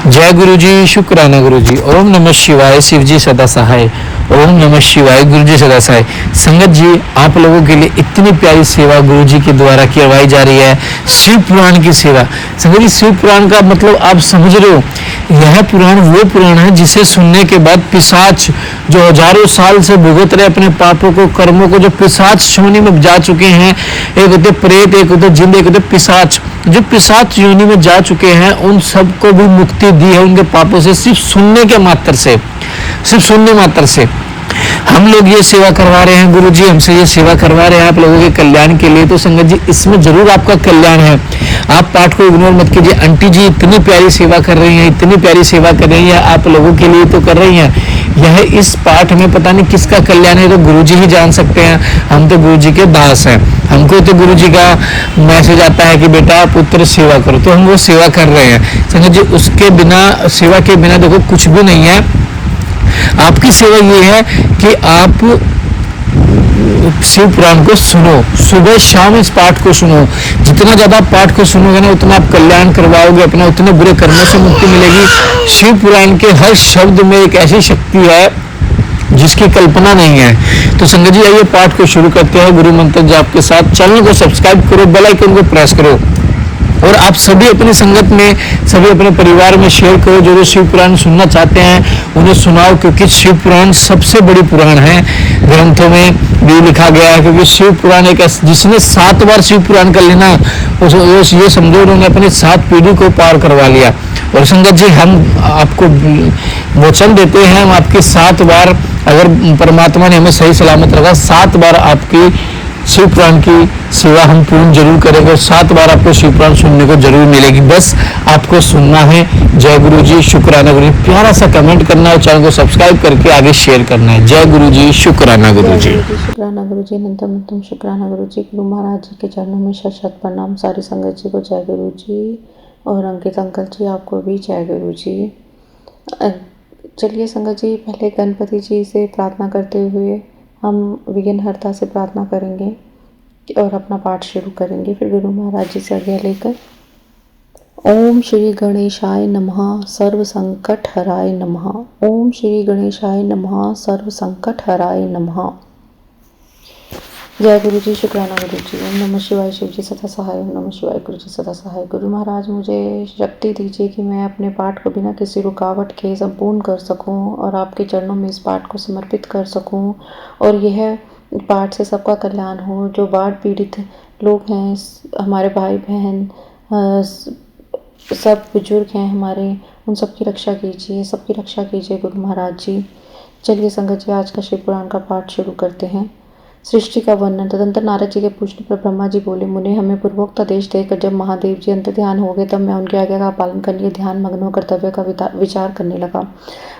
जय गुरु जी, शुक्राना गुरु जी। ओम नमः शिवाय, शिव जी सदा सहाय। ओम नमः शिवाय, गुरु जी सदा सहाय। संगत जी, आप लोगों के लिए इतनी प्यारी सेवा गुरु जी के द्वारा करवाई जा रही है, शिव पुराण की सेवा। संगत जी, शिव पुराण का मतलब आप समझ रहे हो, यह पुराण वो पुराण है जिसे सुनने के बाद पिशाच जो हजारों साल से भुगत रहे अपने पापों को, कर्मों को, जो पिशाच योनि में जा चुके हैं, एक होते प्रेत, एक होते जिंद, एक होते पिशाच, जो पिशाच योनि में जा चुके हैं, उन सबको भी मुक्ति दी है उनके पापों से, सिर्फ सुनने के मात्र से, सिर्फ सुनने मात्र से। हम लोग ये सेवा करवा रहे हैं, गुरु जी हमसे ये सेवा करवा रहे हैं आप लोगों के कल्याण के लिए। तो संगत जी, इसमें जरूर आपका कल्याण है। आप पाठ को इग्नोर मत कीजिए। आंटी जी इतनी प्यारी सेवा कर रही हैं, इतनी प्यारी सेवा कर रही हैं, आप लोगों के लिए तो कर रही हैं। यह इस पाठ में पता नहीं किसका कल्याण है, तो गुरु जी ही जान सकते हैं। हम तो गुरु जी के दास हैं, हमको तो गुरु जी का मैसेज आता है कि बेटा पुत्र सेवा करो, तो हम वो सेवा कर रहे हैं। संगत जी, उसके बिना, सेवा के बिना देखो कुछ भी नहीं है। आपकी सेवा ये है कि आप शिव पुराण को सुनो, सुबह शाम इस पाठ को सुनो। जितना ज्यादा पाठ को सुनोगे ना, उतना आप कल्याण करवाओगे अपना, उतने बुरे कर्मों से मुक्ति मिलेगी। शिव पुराण के हर शब्द में एक ऐसी शक्ति है जिसकी कल्पना नहीं है। तो संगत जी, आइए पाठ को शुरू करते हैं गुरु मंत्र जाप के साथ। चैनल को सब्सक्राइब करो, बेल आइकन को प्रेस करो, और आप सभी अपनी संगत में, सभी अपने परिवार में शेयर करो। जो शिव पुराण सुनना चाहते हैं उन्हें सुनाओ, क्योंकि शिव पुराण सबसे बड़ी पुराण है। ग्रंथों में भी लिखा गया है, क्योंकि शिव पुराण एक, जिसने 7 बार शिव पुराण कर लेना, ये समझो उन्होंने अपनी 7 पीढ़ी को पार करवा लिया। और संगत जी, हम आपको वचन देते हैं, हम आपकी 7 बार, अगर परमात्मा ने हमें सही सलामत रखा, 7 बार आपकी शिव पुराण की सेवा हम पूर्ण जरूर करेंगे, और 7 बार आपको शिव पुराण सुनने को जरूर मिलेगी। बस आपको सुनना है। जय गुरु जी, शुक्राना गुरु जी। प्यारा सा कमेंट करना है, चैनल को सब्सक्राइब करके आगे शेयर करना है। जय गुरु जी, शुक्राना गुरु जी। शुक्राना गुरु जी, नंतम शुक्राना गुरु जी। गुरु महाराज जी के चरणों में शत शत प्रणाम। सारी संगत जी को जय गुरु जी, और अंकित अंकल जी आपको भी जय गुरु जी। चलिए संगत जी, पहले गणपति जी से प्रार्थना करते हुए हम विघ्नहर्ता से प्रार्थना करेंगे और अपना पाठ शुरू करेंगे, फिर गुरु महाराज जी से आज्ञा लेकर। ओम श्री गणेशाय नमः, सर्व संकट हराय नमः। ओम श्री गणेशाय नमः, सर्व संकट हराय नमः। जय गुरु जी, शुक्राना गुरु जी। ओम नमः शिवाय, शिव जी सदा सहाय। ओम नमः शिवाय, गुरु जी सदा सहाय। गुरु महाराज, मुझे शक्ति दीजिए कि मैं अपने पाठ को बिना किसी रुकावट के संपूर्ण कर सकूं, और आपके चरणों में इस पाठ को समर्पित कर सकूं, और यह पाठ से सबका कल्याण हो। जो बाढ़ पीड़ित लोग हैं, हमारे भाई बहन, सब बुजुर्ग हैं हमारे, उन सबकी रक्षा कीजिए, सबकी रक्षा कीजिए गुरु महाराज जी। चलिए संगत जी, आज का शिव पुराण का पाठ शुरू करते हैं। सृष्टि का वर्णन। तदंतर नारद जी के पूछने पर ब्रह्मा जी बोले, मुने, हमें पूर्वोक्त आदेश देकर जब महादेव जी अंतर ध्यान हो गए, तब मैं उनकी आज्ञा का पालन करने के ध्यान मग्न होकर कर्तव्य का विचार करने लगा।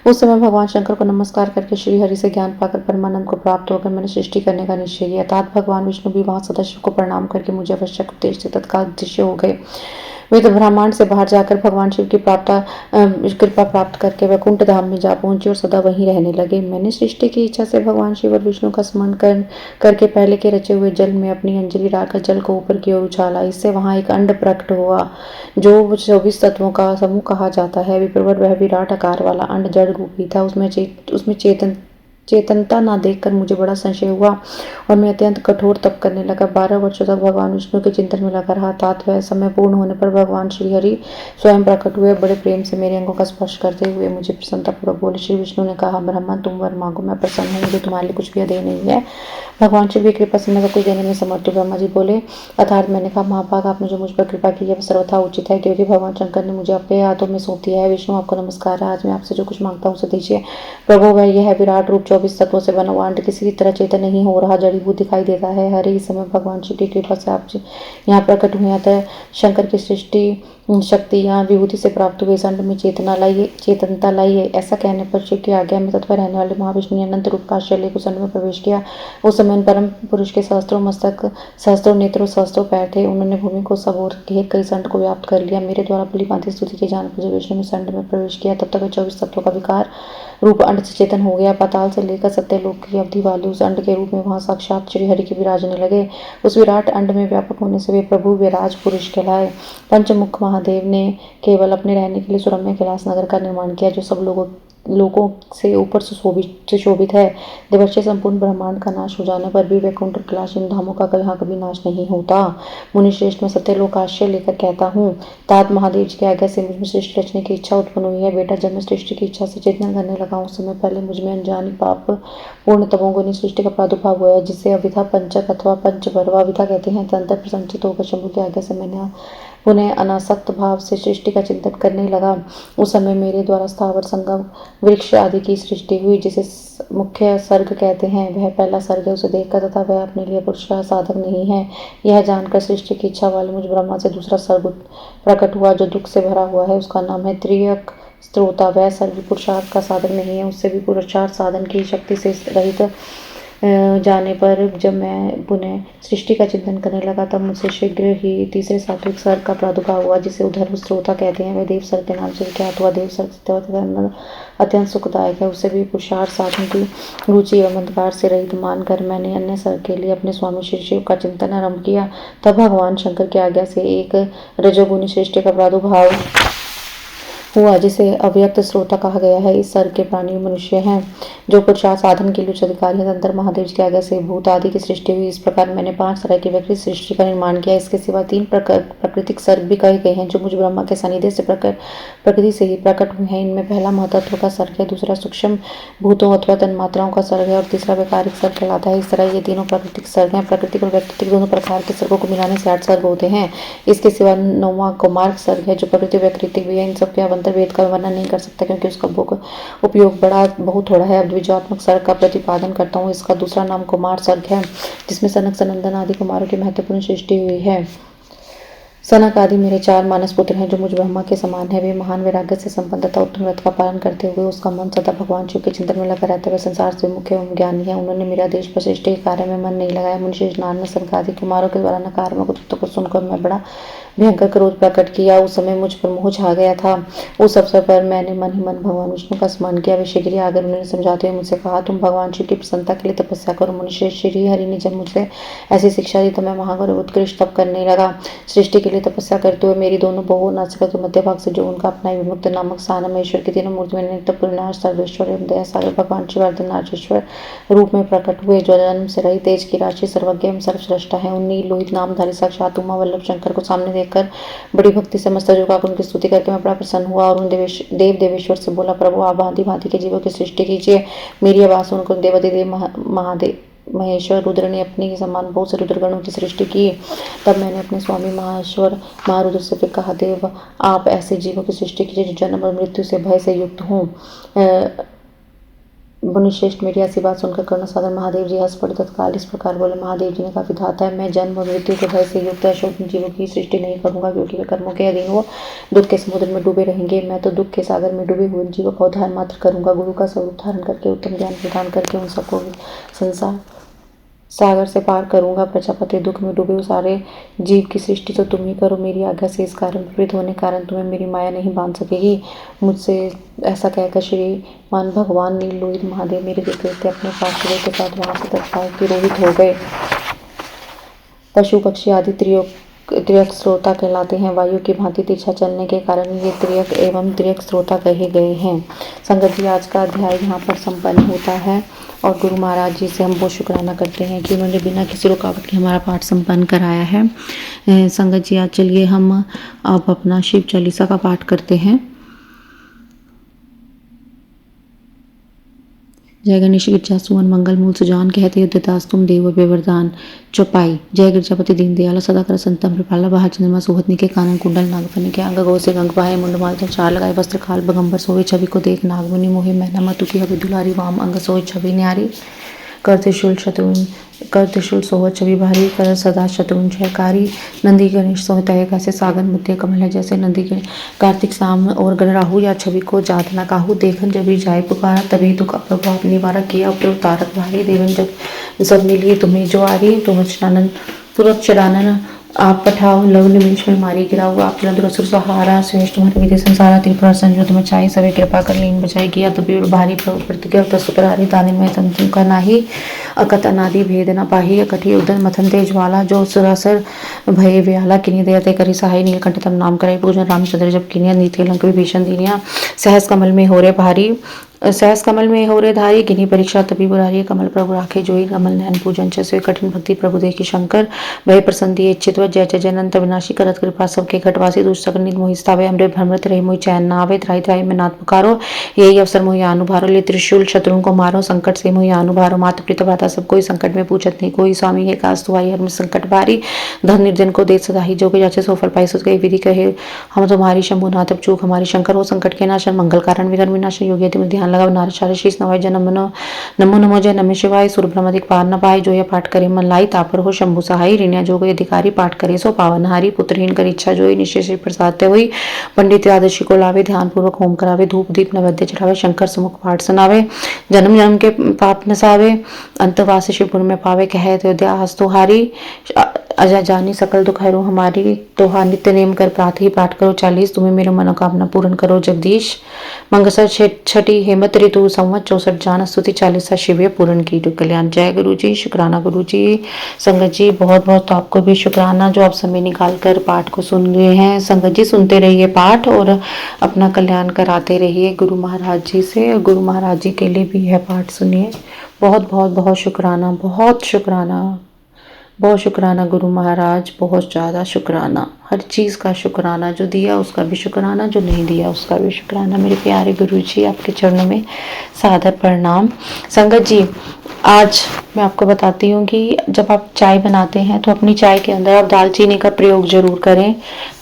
उस समय भगवान शंकर को नमस्कार करके श्री हरि से ज्ञान पाकर परमानंद को प्राप्त होकर मैंने सृष्टि करने का निश्चय किया। तात भगवान विष्णु भी वहां सदाशिव को प्रणाम करके मुझे आवश्यक उद्देश्य से तत्काल दृश्य हो गए। वे तो ब्रह्मांड से बाहर जाकर भगवान शिव की कृपा प्राप्त करके वैकुंठ धाम में जा पहुंचे और सदा वहीं रहने लगे। मैंने सृष्टि की इच्छा से भगवान शिव और विष्णु का स्मरण करके पहले के रचे हुए जल में अपनी अंजलि डालकर जल को ऊपर की ओर उछाला। इससे वहां एक अंड प्रकट हुआ, जो 24 तत्वों का समूह कहा जाता है। विप्रवर वह विराट आकार वाला अंड जड़ रूपी था। उसमें चेतनता ना देखकर मुझे बड़ा संशय हुआ और मैं अत्यंत कठोर तप करने लगा। 12 वर्षों तक भगवान विष्णु के चिंतन में लगा रहा। तात वह समय पूर्ण होने पर भगवान श्री हरि स्वयं प्रकट हुए। बड़े प्रेम से मेरे अंगों का स्पर्श करते हुए मुझे प्रसन्नतापूर्वक बोले। श्री विष्णु ने कहा, ब्रह्मा तुम वर मांगो, मैं प्रसन्न हूँ, मुझे तुम्हारे लिए कुछ भी अदेय नहीं है। भगवान शिव की कृपा से मैं सब कुछ देने में समर्थ हूँ। ब्रह्मा जी बोले, अर्थात मैंने कहा, महाभाग आपने जो मुझ पर कृपा की है सर्वथा उचित है, क्योंकि भगवान शंकर ने मुझे आपके हाथों में सौंप दिया है। विष्णु आपको नमस्कार है। आज मैं आपसे जो कुछ मांगता हूँ उसे दीजिए। प्रभु, वह यह विराट रूप 24 तत्वों से बना अंड किसी भी तरह चेतन नहीं हो रहा, जड़ीभूत दिखाई देता है। हर इस समय भगवान शिव की कृपा से आप यहाँ प्रकट हुए। अतः शंकर की सृष्टि शक्ति यहाँ विभूति से प्राप्त हुए। इस अंड में चेतनता लाइए। ऐसा कहने पर शिव की आज्ञा में तत्पर रहने वाले महाविष्णु ने अनंत रूप का आश्रय लेकर उस अंड में प्रवेश किया। उस समय परम पुरुष के सहस्त्रों मस्तक, सहस्त्रों नेत्र और सहस्त्रों पैर थे। उन्होंने भूमि को सब ओर घेर कर इस अंड को व्याप्त कर लिया। मेरे द्वारा भली भांति स्तुति के जान पर जब विष्णु ने इस अंड में प्रवेश किया, तब तक 24 तत्वों का विकार रूप अंड से चेतन हो गया। पाताल से लेकर सत्यलोक की अवधि वाले उस अंड के रूप में वहां साक्षात श्री हरि के विराजने लगे। उस विराट अंड में व्यापक होने से वे प्रभु विराज पुरुष कहलाए। पंचमुख महादेव ने केवल अपने रहने के लिए सुरम्य कैलाश नगर का निर्माण किया, जो सब लोगों से ऊपर सुशोभित है। देवर्षि संपूर्ण ब्रह्मांड का नाश हो जाने पर भी वैकुंठ और कैलाश इन धामों का यहाँ कभी नाश नहीं होता। मुनिश्रेष्ठ, मैं सत्यलोक आश्रय लेकर कहता हूँ, तात महादेव जी की आज्ञा से मुझमें सृष्टि रचने की इच्छा उत्पन्न हुई है। बेटा, जब मैं सृष्टि की इच्छा से चिंतन करने लगा उस समय पहले मुझमें अनजानी पाप पूर्ण तमोगुणी सृष्टि का प्रादुर्भाव हुआ, जिसे अविधा पंचक अथवा पंचभर्वा विधा कहते हैं। तदंतर प्रसन्नचित्त होकर शंभु की आज्ञा से मैंने पुनः अनासक्त भाव से सृष्टि का चिंतन करने लगा। उस समय मेरे द्वारा स्थावर संगम वृक्ष आदि की सृष्टि हुई, जिसे मुख्य सर्ग कहते हैं। वह पहला सर्ग है, उसे देखकर तथा वह अपने लिए पुरुषार्थ साधक नहीं है, यह जानकर सृष्टि की इच्छा वाले मुझ ब्रह्मा से दूसरा सर्ग प्रकट हुआ, जो दुख से भरा हुआ है। उसका नाम है त्रियक स्त्रोता। वह सर्ग पुरुषार्थ का साधक नहीं है, उससे भी पुरुषार्थ साधन की शक्ति से रहित जाने पर जब मैं पुनः सृष्टि का चिंतन करने लगा, तब मुझसे शीघ्र ही तीसरे सात्विक सर्ग का प्रादुर्भाव हुआ, जिसे उधर्व स्त्रोता कहते हैं। वह देव सर्ग के नाम से विख्यात हुआ। देव सर्ग अत्यंत सुखदायक है, उससे भी पुरुषार्थ साधन की रुचि एवं अंधकार से रहित मानकर मैंने अन्य सर्ग के लिए अपने स्वामी श्री शिव का चिंतन आरंभ किया। तब भगवान शंकर की आज्ञा से एक रजोगुणी सृष्टि का प्रादुर्भाव हुआ, जिसे अव्यक्त श्रोता कहा गया है। इस सर्ग के प्राणी मनुष्य हैं, जो पुरुषार्थ साधन के लिए उच्च अधिकारी हैं। तदंतर महादेव जी की आज्ञा से भूत आदि की सृष्टि हुई। इस प्रकार मैंने 5 तरह की विकृत सृष्टि का निर्माण किया। इसके सिवा 3 प्राकृतिक सर्ग भी कहे गए हैं, जो मुझ ब्रह्मा के सानिध्य से प्रकृति से ही प्रकट हुए हैं। इनमें पहला महतत्व का सर्ग है, दूसरा सूक्ष्म भूतों अथवा तन्मात्राओं का सर्ग है और तीसरा वैकारिक सर्ग कहलाता है। इस तरह ये तीनों प्राकृतिक सर्ग हैं। प्राकृतिक और वैकृतिक दोनों प्रकार के सर्गों को मिलाने से 8 सर्ग होते हैं। इसके सिवा 9वां कौमार्ग सर्ग है, जो प्रकृति वैकृतिक भी है। इन सबके अवंतर वेद का वर्णन नहीं कर सकता, क्योंकि उसका उपयोग बहुत थोड़ा है। अब द्विजात्मक सर्ग का प्रतिपादन करता हूँ। इसका दूसरा नाम कुमार सर्ग है, जिसमें सनक सनंदन आदि कुमारों की महत्वपूर्ण सृष्टि हुई है। सनक आदि मेरे 4 मानस पुत्र हैं, जो मुझ ब्रह्मा के समान है। वे महान वैराग्य से संपन्न तथा उत्तम व्रत का पालन करते हुए उसका मन सदा भगवान शिव के चिंतन में लगा रहता है। वे संसार से मुख्य एवं ज्ञानी है। उन्होंने मेरे आदेश पर सृष्टि के कार्य में मन नहीं लगाया। मुनिश्रेष्ठ नारद ने सनक आदि कुमारों के द्वारा नकारात्मक उत्तर को सुनकर मैं बड़ा भयंकर क्रोध प्रकट किया। उस समय मुझ पर मोह छा गया था। उस अवसर पर मैंने मन ही मन भगवान विष्णु का स्मरण किया। वे शीघ्र ही आकर उन्होंने समझाते हुए मुझसे कहा, तुम भगवान शिव की प्रसन्नता के लिए तपस्या करो। मुनिश्रेष्ठ श्री हरि ने जब मुझसे ऐसी शिक्षा दी तो मैं महान उत्कृष्ट तप करने लगा। सृष्टि के लिए तपस्या करते हुए मेरी दोनों बहु नासिका के मध्य भाग से जो उनका अपना विमुक्त नामक सानमेश्वर की तीनों मूर्ति में नित्य पुरनाश सर्वेश्वर एवं दया सागर भगवान शिवार्धन नारेश्वर रूप में प्रकट हुए, जो जन्म से रही तेज की राशि सर्वज्ञ एवं सर्वश्रेष्ठा है। उन नील लोहित नामधारी साक्षात उमा वल्लभ शंकर को सामने देखकर बड़ी भक्ति से मस्तक झुकाकर उनकी स्तुति करके मैं बड़ा प्रसन्न हुआ और उन देव देवेश्वर से बोला, प्रभु आप भांति भांति के जीवों की सृष्टि कीजिए। मेरी आवाज सुनकर देवाधिदेव महादेव महेश्वर रुद्र ने अपने ही समान बहुत से रुद्रगणों की सृष्टि की। तब मैंने अपने स्वामी महेश्वर महारुद्र से फिर कहा, देव आप ऐसे जीवों की सृष्टि कीजिए जो जन्म और मृत्यु से भय से युक्त हों। मुनिश्रेष्ठ मेरी ऐसी बात सुनकर करुणा सागर महादेव जी हंस पड़े। तत्काल इस प्रकार बोले, महादेव जी ने कहा, विधाता है, मैं जन्म और मृत्यु के भय से युक्त अशोक जीवों की सृष्टि नहीं करूंगा, क्योंकि वे कर्मों के अधीन वो दुख के समुद्र में डूबे रहेंगे। मैं तो दुख के सागर में डूबे हुए जीवों का उद्धार मात्र करूंगा। गुरु का स्वरूप धारण करके उत्तम ज्ञान प्रदान करके उन सबको संसार सागर से पार करूंगा। प्रजापति, दुख में डूबे सारे जीव की सृष्टि तो तुम ही करो। मेरी आज्ञा से इस कारण विपरीत होने के कारण तुम्हें मेरी माया नहीं बांध सकेगी। मुझसे ऐसा कहकर श्रीमान भगवान नील लोहित महादेव मेरे विपरीत अपने पार्षदों के साथ वहां से तत्काल तिरोहित हो गए। पशु पक्षी आदि त्रियक श्रोता कहलाते हैं। वायु की भांति तिरछा चलने के कारण ये त्रियक एवं त्रियक श्रोता कहे गए हैं। संगत जी, आज का अध्याय यहाँ पर संपन्न होता है और गुरु महाराज जी से हम बहुत शुक्राना करते हैं कि उन्होंने बिना किसी रुकावट के हमारा पाठ संपन्न कराया है। संगत जी, आज चलिए हम अब अपना शिव चालीसा का पाठ करते हैं। जय गणेश गिरजा सुमन मंगल मूल सुजान कहते युद्धदास तुम देव वरदान चौपाई। जय गिरजापति दीन दयाल सदा कर संतम कृपाला बाहा चंद्रमा सुहतनी के कानन कुंडल नागफनी के अंग गौ से गंग पाए मुंड मालतन चार लगाए वस्त्र खाल बगंबर सोए छवि को देख नागमुनि मोहे मैना मतु की हवि दुलारी वाम अंग सोए छवि न्यारी कर त्रिशूल सोह छवि भारी कर सदा शत्रुन जयकारी। नंदी गणेश सोहता से सागर मुद्दे कमल है, जैसे नंदी कार्तिक शाम और गण राहु या छवि को जात न काहू। देखन जब भी जाए पुकारा तभी दुख अप्रभाव निवारक किया उतारक भारी। देवन जब सब मिलिए तुम्हें जो आरी तुरक्षरानन आप पठाओ लव निमेश में मारी गिराओ आप दुरसुर सहारा श्रेष्ठ तुम्हारे विधि संसारा त्रिपुरा संयुत मचाई सभी कृपा कर लीन बचाई किया तो भी भारी प्रतिज्ञा तस्परारी दानिन में तंतु का नाही अकत अनादि भेद न पाही अकठी उदन मथन तेज वाला जो सुरासर भय व्याला किन्हीं दयाते करी सहाय नीलकंठ तम नाम करे पूजन रामचंद्र जब किनिया नीति लंक विभीषण दीनिया सहस कमल में हो रे भारी सहस कमल में हो रे धारी गिनी परीक्षा तभी बुरारी कमल प्रभु राखे जोई कमल नयन पूजन चसे कठिन भक्ति प्रभु देखी शंकर भय प्रसन्न इच्छित जय जय जयनंत विनाशी करत कृपा सबके घटवासी दुष्ट नित मोहि स्थावे अमृत भ्रमृत रहे मोहि चैन न आवे त्राहि त्राहि में नाथ पुकारो यही अवसर मोहि अनुभारो ले त्रिशूल शत्रुओं को मारो संकट से मोहि अनुभारो मात प्रीत भाता सब कोई संकट में पूछत नहीं कोई स्वामी है कास तुआई हर में संकट भारी धन निर्जन को दे सदाही जो के जाचे सो फल पाई सो गई विधि कहे हम तुम्हारी शंभु नाथ चूक हमारी शंकर हो संकट के नाशन मंगल कारण विघ्न विनाशन योग्य ध्यान लगा नार चार शीस नवाय जय नमो नमो नमो जय नमः शिवाय सुर ब्रह्मदिक पार न पाए जो यह पाठ करे मन लाई तापर हो शंभु सहाय ऋण्या जो कोई अधिकारी पाठ करे सो पावनहारी पुत्रहीन कर इच्छा जोई निशेष प्रसाद हुई पंडित आदर्शी को लावे ध्यान पूर्वक होम करावे धूप दीप नैवेद्य चढ़ावे शंकर समुख पाठ सुनावे जन्म जन्म के पाप नसावे अंतवास शिवपुर में पावे कहे अयोध्या हस्तुहारी अजय जानी सकल दुख हरो हमारी तोहा नित्य नेम कर प्रात ही पाठ करो 40 तुम्हें मेरा मनोकामना पूर्ण करो जगदीश मंगसर छठी हेमत ऋतु संवत 64 जान स्तुति 40 शिव्य पूर्ण की जो कल्याण। जय गुरु जी शुक्राना गुरु जी संगत जी बहुत बहुत तो आपको भी शुक्राना जो आप समय निकाल कर पाठ को सुन रहे हैं। संगत जी सुनते रहिए पाठ और अपना कल्याण कराते रहिए गुरु महाराज जी से। गुरु महाराज जी के लिए भी यह पाठ सुनिए। बहुत बहुत बहुत शुक्राना बहुत शुक्राना बहुत शुक्राना गुरु महाराज बहुत ज़्यादा शुक्राना हर चीज़ का शुक्राना जो दिया उसका भी शुक्राना जो नहीं दिया उसका भी शुक्राना। मेरे प्यारे गुरु जी आपके चरणों में सादर प्रणाम। संगत जी आज मैं आपको बताती हूँ कि जब आप चाय बनाते हैं तो अपनी चाय के अंदर आप दालचीनी का प्रयोग ज़रूर करें।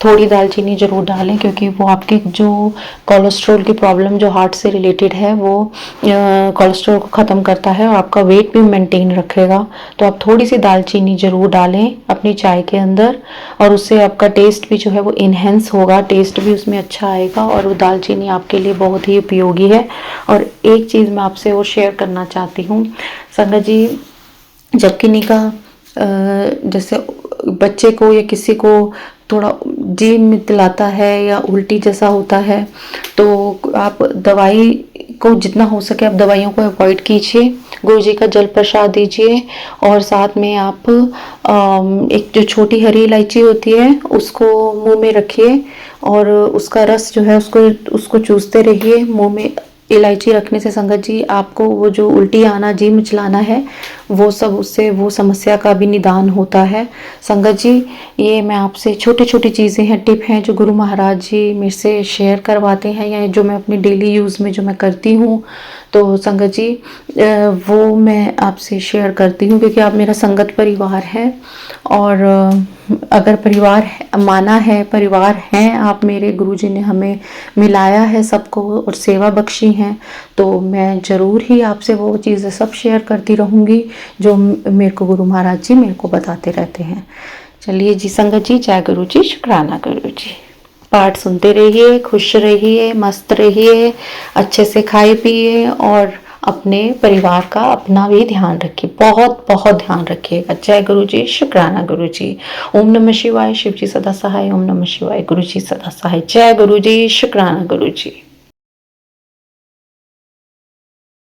थोड़ी दालचीनी ज़रूर डालें क्योंकि वो आपके जो कोलेस्ट्रॉल की प्रॉब्लम जो हार्ट से रिलेटेड है वो कोलेस्ट्रॉल को ख़त्म करता है और आपका वेट भी मेंटेन रखेगा। तो आप थोड़ी सी दालचीनी ज़रूर डालें अपनी चाय के अंदर और उससे आपका टेस्ट भी जो है वो इन्हेंस होगा, टेस्ट भी उसमें अच्छा आएगा और वो दालचीनी आपके लिए बहुत ही उपयोगी है। और एक चीज़ मैं आपसे और शेयर करना चाहती हूँ संगत जी, जब किन्हीं का जैसे बच्चे को या किसी को थोड़ा जी मितलाता है या उल्टी जैसा होता है तो आप दवाई को जितना हो सके आप दवाइयों को अवॉइड कीजिए। गुरु जी का जल प्रसाद दीजिए और साथ में आप एक जो छोटी हरी इलायची होती है उसको मुंह में रखिए और उसका रस जो है उसको चूसते रहिए। मुंह में इलायची रखने से संगत जी आपको वो जो उल्टी आना जी मिचलाना है वो सब उससे वो समस्या का भी निदान होता है। संगत जी ये मैं आपसे छोटी छोटी चीज़ें हैं, टिप हैं जो गुरु महाराज जी मेरे से शेयर करवाते हैं या जो मैं अपनी डेली यूज़ में जो मैं करती हूँ तो संगत जी वो मैं आपसे शेयर करती हूँ क्योंकि आप मेरा संगत परिवार है और अगर परिवार माना है परिवार हैं आप मेरे गुरुजी ने हमें मिलाया है सबको और सेवा बख्शी हैं तो मैं ज़रूर ही आपसे वो चीज़ें सब शेयर करती रहूँगी जो मेरे को गुरु महाराज जी मेरे को बताते रहते हैं। चलिए जी संगत जी जय गुरु जी शुक्राना गुरु जी। पाठ सुनते रहिए, खुश रहिए, मस्त रहिए, अच्छे से खाए पिए और अपने परिवार का अपना भी ध्यान रखिए, बहुत बहुत ध्यान रखिएगा। जय गुरु जी शुक्राना गुरु जी। ओम नमः शिवाय, शिव जी सदा सहाय। ओम नमः शिवाय, गुरु जी सदा सहाय। जय गुरु जी शुक्राना गुरु जी।